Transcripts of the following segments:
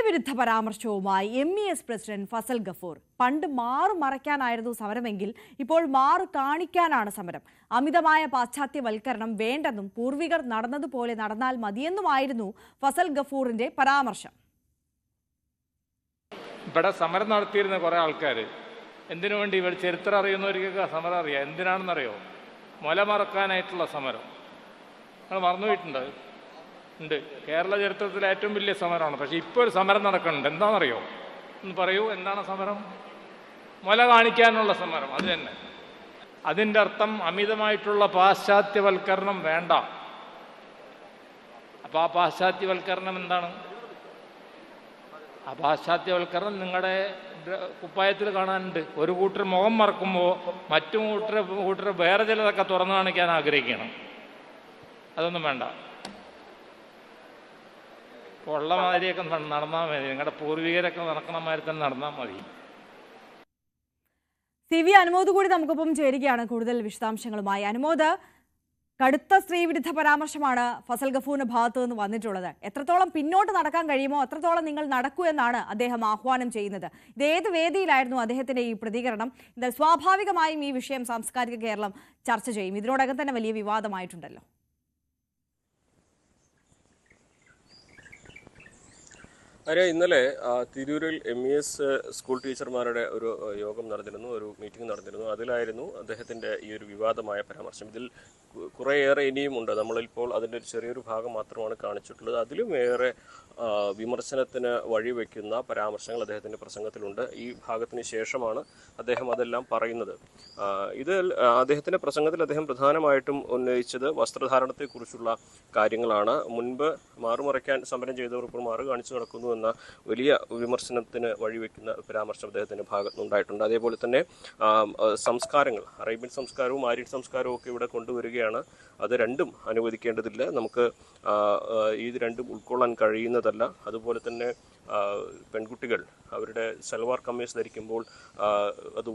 സ്ത്രീവിരുദ്ധ പരാമർശവുമായി MES president Fasal Gafoor. പണ്ട് മാറു മറയ്ക്കാനായിരുന്നു സമരമെങ്കിൽ ഇപ്പോൾ മാറു കാണിക്കാനാണ് സമരം. അമിതമായ പാശ്ചാത്യവൽക്കരണം വേണ്ടെന്നും പൂർവികർ നടന്നതുപോലെ നടന്നാൽ മതിയെന്നുമായിരുന്നു ഫസൽ ഗഫൂറിന്റെ പരാമർശം. ഇവിടെ സമരം നടത്തിയിരുന്ന കുറെ ആൾക്കാർ എന്തിനു വേണ്ടി ഇവർ ചരിത്രം അറിയുന്നവർക്കൊക്കെ സമരം അറിയാം. എന്തിനാണെന്നറിയോ? മുല മറക്കാനായിട്ടുള്ള സമരം. നിങ്ങൾ മറന്നുപോയിട്ടുണ്ട്? ഉണ്ട്. കേരള ചരിത്രത്തിലെ ഏറ്റവും വലിയ സമരമാണ്. പക്ഷെ ഇപ്പോൾ ഒരു സമരം നടക്കുന്നുണ്ട്. എന്താണെന്നറിയോ? ഒന്ന് പറയൂ, എന്താണ് സമരം? മുല കാണിക്കാനുള്ള സമരം. അത് തന്നെ. അതിൻ്റെ അർത്ഥം അമിതമായിട്ടുള്ള പാശ്ചാത്യവൽക്കരണം വേണ്ട. അപ്പോൾ ആ പാശ്ചാത്യവൽക്കരണം എന്താണ്? ആ പാശ്ചാത്യവൽക്കരണം നിങ്ങളുടെ കുപ്പായത്തിൽ കാണാനുണ്ട്. ഒരു കൂട്ടർ മുഖം മറക്കുമ്പോൾ മറ്റു കൂട്ടർ വേറെ ചിലതൊക്കെ തുറന്നു കാണിക്കാൻ ആഗ്രഹിക്കണം. അതൊന്നും വേണ്ട. ഉള്ള മാതിരിയൊക്കെ നടന്നാൽ മതി. നിങ്ങളുടെ പൂർവികരൊക്കെ നടക്കണ മാതിരി തന്നെ നടന്നാൽ മതി. CV അനുമോദ് കൂടി നമുക്കൊപ്പം ചേരുകയാണ് കൂടുതൽ വിശദാംശങ്ങളുമായി. അനുമോദ്, കടുത്ത സ്ത്രീവിരുദ്ധ പരാമർശമാണ് ഫസൽ ഗഫൂറിന്റെ ഭാഗത്തു നിന്ന് വന്നിട്ടുള്ളത്. എത്രത്തോളം പിന്നോട്ട് നടക്കാൻ കഴിയുമോ അത്രത്തോളം നിങ്ങൾ നടക്കൂ എന്നാണ് അദ്ദേഹം ആഹ്വാനം ചെയ്യുന്നത്. ഇത് ഏത് വേദിയിലായിരുന്നു അദ്ദേഹത്തിന്റെ ഈ പ്രതികരണം? എന്നാൽ സ്വാഭാവികമായും ഈ വിഷയം സാംസ്കാരിക കേരളം ചർച്ച ചെയ്യും. ഇതിനോടകം തന്നെ വലിയ വിവാദമായിട്ടുണ്ടല്ലോ. ഇന്നലെ തിരൂരിൽ MES സ്കൂൾ ടീച്ചർമാരുടെ ഒരു യോഗം നടന്നിരുന്നു, ഒരു മീറ്റിംഗ് നടന്നിരുന്നു. അതിലായിരുന്നു അദ്ദേഹത്തിൻ്റെ ഈ ഒരു വിവാദമായ പരാമർശം. ഇതിൽ കുറേയേറെ ഇനിയും ഉണ്ട്. നമ്മളിപ്പോൾ അതിൻ്റെ ഒരു ചെറിയൊരു ഭാഗം മാത്രമാണ് കാണിച്ചിട്ടുള്ളത്. അതിലും ഏറെ വിമർശനത്തിന് വഴിവെക്കുന്ന പരാമർശങ്ങൾ അദ്ദേഹത്തിൻ്റെ പ്രസംഗത്തിലുണ്ട്. ഈ ഭാഗത്തിന് ശേഷമാണ് അദ്ദേഹം അതെല്ലാം പറയുന്നത്. ഇതിൽ അദ്ദേഹത്തിൻ്റെ പ്രസംഗത്തിൽ അദ്ദേഹം പ്രധാനമായിട്ടും ഉന്നയിച്ചത് വസ്ത്രധാരണത്തെക്കുറിച്ചുള്ള കാര്യങ്ങളാണ്. മുൻപ് മാറുമറയ്ക്കാൻ സമരം ചെയ്തവർ ഇപ്പോൾ മാറു കാണിച്ചു നടക്കുന്നു എന്ന വലിയ വിമർശനത്തിന് വഴിവെക്കുന്ന പരാമർശം അദ്ദേഹത്തിൻ്റെ ഭാഗത്തുനിന്നുണ്ടായിട്ടുണ്ട്. അതേപോലെ തന്നെ സംസ്കാരങ്ങൾ, അറേബ്യൻ സംസ്കാരവും ആര്യൻ സംസ്കാരവും ഒക്കെ ഇവിടെ കൊണ്ടുവരികയാണ്. അത് രണ്ടും അനുവദിക്കേണ്ടതില്ല. നമുക്ക് ഇത് രണ്ടും ഉൾക്കൊള്ളാൻ കഴിയുന്നതല്ല. അതുപോലെ തന്നെ പെൺകുട്ടികൾ അവരുടെ സൽവാർ കമ്മീസ് ധരിക്കുമ്പോൾ അത്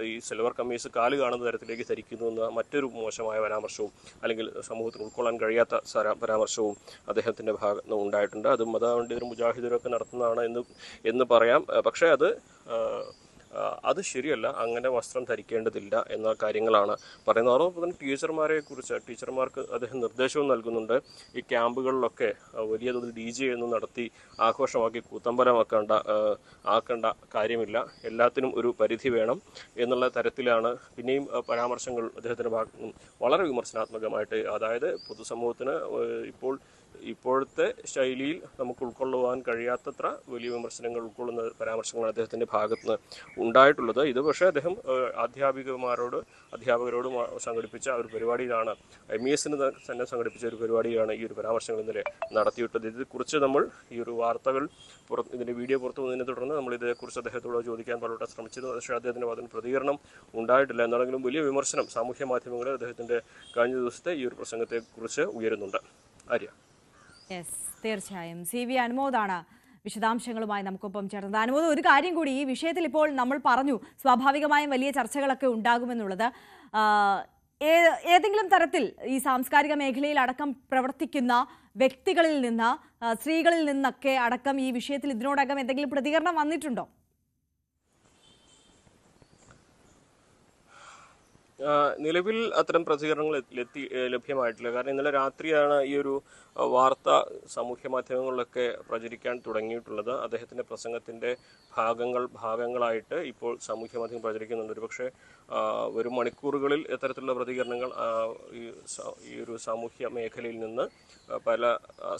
ഈ സൽവാർ കമ്മീസ് കാല് കാണുന്ന തരത്തിലേക്ക് ധരിക്കുന്നു എന്ന മറ്റൊരു മോശമായ പരാമർശവും അല്ലെങ്കിൽ സമൂഹത്തിന് ഉൾക്കൊള്ളാൻ കഴിയാത്ത പരാമർശവും അദ്ദേഹത്തിൻ്റെ ഭാഗത്ത് ഉണ്ടായിട്ടുണ്ട്. അത് മതപണ്ഡിതരും മുജാഹിദരൊക്കെ നടത്തുന്നതാണ് എന്ന് പറയാം. പക്ഷേ അത് ശരിയല്ല. അങ്ങനെ വസ്ത്രം ധരിക്കേണ്ടതില്ല എന്ന കാര്യങ്ങളാണ് പറയുന്നത്. അതോടൊപ്പം തന്നെ ടീച്ചർമാർക്ക് അദ്ദേഹം നിർദ്ദേശവും നൽകുന്നുണ്ട്. ഈ ക്യാമ്പുകളിലൊക്കെ വലിയ തോതിൽ DJ ഒന്നും നടത്തി ആഘോഷമാക്കി ആക്കേണ്ട കാര്യമില്ല. എല്ലാത്തിനും ഒരു പരിധി വേണം എന്നുള്ള തരത്തിലാണ് പിന്നെയും പരാമർശങ്ങൾ അദ്ദേഹത്തിൻ്റെ ഭാഗത്തു നിന്നും വളരെ വിമർശനാത്മകമായിട്ട്. അതായത് പൊതുസമൂഹത്തിന് ഇപ്പോഴത്തെ ശൈലിയിൽ നമുക്ക് ഉൾക്കൊള്ളുവാൻ കഴിയാത്തത്ര വലിയ വിമർശനങ്ങൾ ഉൾക്കൊള്ളുന്ന പരാമർശങ്ങളാണ് അദ്ദേഹത്തിൻ്റെ ഭാഗത്തുനിന്ന് ഉണ്ടായിട്ടുള്ളത്. ഇത് പക്ഷേ അദ്ദേഹം അധ്യാപകരോട് സംഘടിപ്പിച്ച ഒരു പരിപാടിയിലാണ്, MESന് തന്നെ സംഘടിപ്പിച്ച ഒരു പരിപാടിയാണ് ഈ ഒരു പരാമർശങ്ങൾ ഇന്നലെ നടത്തിയിട്ടത്. ഇതേക്കുറിച്ച് നമ്മൾ ഈ ഒരു വാർത്തകൾ ഇതിൻ്റെ വീഡിയോ പുറത്തു വന്നതിനെ തുടർന്ന് നമ്മൾ ഇതേക്കുറിച്ച് അദ്ദേഹത്തോട് ചോദിക്കാൻ പലവട്ടം ശ്രമിച്ചിരുന്നു. പക്ഷേ അദ്ദേഹത്തിൻ്റെ അതിന് പ്രതികരണം ഉണ്ടായിട്ടില്ല. എന്നാണെങ്കിലും വലിയ വിമർശനം സാമൂഹ്യ മാധ്യമങ്ങളിൽ അദ്ദേഹത്തിൻ്റെ കഴിഞ്ഞ ദിവസത്തെ ഈ ഒരു പ്രസംഗത്തെക്കുറിച്ച് ഉയരുന്നുണ്ട്. ആര്യ. തീർച്ചയായും CV അനുമോദാണ് വിശദാംശങ്ങളുമായി നമുക്കൊപ്പം ചേർന്നത്. അനുമോദ്, ഒരു കാര്യം കൂടി ഈ വിഷയത്തിൽ ഇപ്പോൾ നമ്മൾ പറഞ്ഞു, സ്വാഭാവികമായും വലിയ ചർച്ചകളൊക്കെ ഉണ്ടാകുമെന്നുള്ളത്. ഏതെങ്കിലും തരത്തിൽ ഈ സാംസ്കാരിക മേഖലയിൽ അടക്കം പ്രവർത്തിക്കുന്ന വ്യക്തികളിൽ നിന്ന്, സ്ത്രീകളിൽ നിന്നൊക്കെ അടക്കം ഈ വിഷയത്തിൽ ഇതിനോടകം എന്തെങ്കിലും പ്രതികരണം വന്നിട്ടുണ്ടോ? നിലവിൽ അത്തരം പ്രതികരണങ്ങൾ ലഭ്യമായിട്ടില്ല. കാരണം ഇന്നലെ രാത്രിയാണ് ഈ ഒരു വാർത്ത സാമൂഹ്യ മാധ്യമങ്ങളിലൊക്കെ പ്രചരിക്കാൻ തുടങ്ങിയിട്ടുള്ളത്. അദ്ദേഹത്തിൻ്റെ പ്രസംഗത്തിൻ്റെ ഭാഗങ്ങളായിട്ട് ഇപ്പോൾ സാമൂഹ്യ മാധ്യമം പ്രചരിക്കുന്നുണ്ട്. ഒരു പക്ഷേ വരും മണിക്കൂറുകളിൽ ഇത്തരത്തിലുള്ള പ്രതികരണങ്ങൾ ഈ ഒരു സാമൂഹ്യ മേഖലയിൽ നിന്ന് പല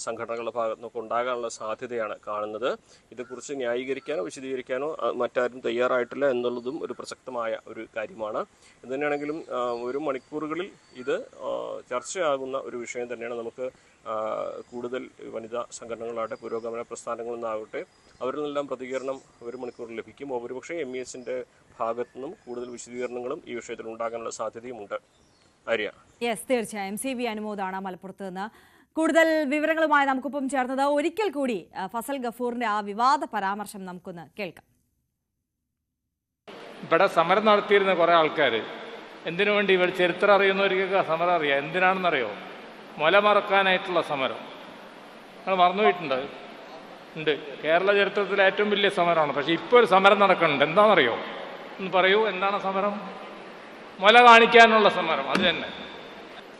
സംഘടനകളുടെ ഭാഗത്തുനിന്നൊക്കെ ഉണ്ടാകാനുള്ള സാധ്യതയാണ് കാണുന്നത്. ഇതേക്കുറിച്ച് ന്യായീകരിക്കാനോ വിശദീകരിക്കാനോ മറ്റാരും തയ്യാറായിട്ടില്ല എന്നുള്ളതും ഒരു പ്രസക്തമായ ഒരു കാര്യമാണ്. എന്തുതന്നെയാണെങ്കിലും വരും മണിക്കൂറുകളിൽ ഇത് ചർച്ചയാകുന്ന ഒരു വിഷയം തന്നെയാണ്. നമുക്ക് കൂടുതൽ വനിതാ സംഘടനകളാകട്ടെ, പുരോഗമന പ്രസ്ഥാനങ്ങളിൽ നിന്നാകട്ടെ, അവരിൽ നിന്നെല്ലാം പ്രതികരണം ഒരു മണിക്കൂറിൽ ലഭിക്കും. ഒരുപക്ഷേ MESന്റെ ഭാഗത്തുനിന്നും കൂടുതൽ വിശദീകരണങ്ങളും ഈ വിഷയത്തിൽ ഉണ്ടാകാനുള്ള സാധ്യതയുമുണ്ട്. ആര്യ. തീർച്ചയായും. CV അനുമോദാണ് മലപ്പുറത്ത് നിന്ന് കൂടുതൽ വിവരങ്ങളുമായി നമുക്കൊപ്പം ചേർന്നത്. ഒരിക്കൽ കൂടി ഫസൽ ഗഫൂറിന്റെ ആ വിവാദ പരാമർശം നമുക്കൊന്ന് കേൾക്കാം. ഇവിടെ സമരം നടത്തിയിരുന്ന കുറെ ആൾക്കാർ എന്തിനു വേണ്ടി ഇവർ ചരിത്രം അറിയുന്നവർക്കൊക്കെ സമരം അറിയാം. എന്തിനാണെന്നറിയോ? മുല മറക്കാനായിട്ടുള്ള സമരം. നിങ്ങൾ മറന്നുപോയിട്ടുണ്ട്? ഉണ്ട്. കേരള ചരിത്രത്തിലെ ഏറ്റവും വലിയ സമരമാണ്. പക്ഷേ ഇപ്പോൾ ഒരു സമരം നടക്കുന്നുണ്ട്. എന്താണെന്നറിയോ? ഒന്ന് പറയൂ, എന്താണ് സമരം? മുല കാണിക്കാനുള്ള സമരം. അത് തന്നെ.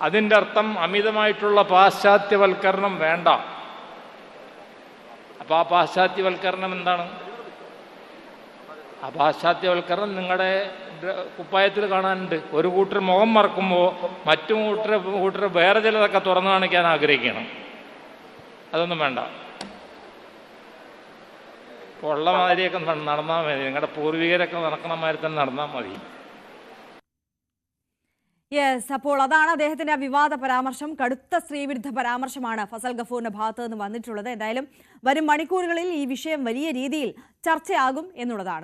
അതിൻ്റെ അർത്ഥം അമിതമായിട്ടുള്ള പാശ്ചാത്യവൽക്കരണം വേണ്ട. അപ്പോൾ ആ പാശ്ചാത്യവൽക്കരണം എന്താണ്? ആ പാശ്ചാത്യവൽക്കരണം നിങ്ങളുടെ കുപ്പായത്തിൽ കാണാനുണ്ട്. ഒരു കൂട്ടർ മുഖം മറക്കുമ്പോൾ മറ്റു കൂട്ടർ വേറെ ചിലതൊക്കെ തുറന്നു കാണിക്കാൻ ആഗ്രഹിക്കണം. അതൊന്നും വേണ്ട. ഇപ്പോൾ ഉള്ള മാതിരിയൊക്കെ നടന്നാൽ മതി. നിങ്ങളുടെ പൂർവികരൊക്കെ നടക്കണ മാതിരി തന്നെ നടന്നാൽ മതി. യെസ്, അപ്പോൾ അതാണ് അദ്ദേഹത്തിന്റെ ആ വിവാദ പരാമർശം. കടുത്ത സ്ത്രീവിരുദ്ധ പരാമർശമാണ് ഫസൽ ഗഫൂറിന്റെ ഭാഗത്ത് നിന്ന് വന്നിട്ടുള്ളത്. എന്തായാലും വരും മണിക്കൂറുകളിൽ ഈ വിഷയം വലിയ രീതിയിൽ ചർച്ചയാകും എന്നുള്ളതാണ്.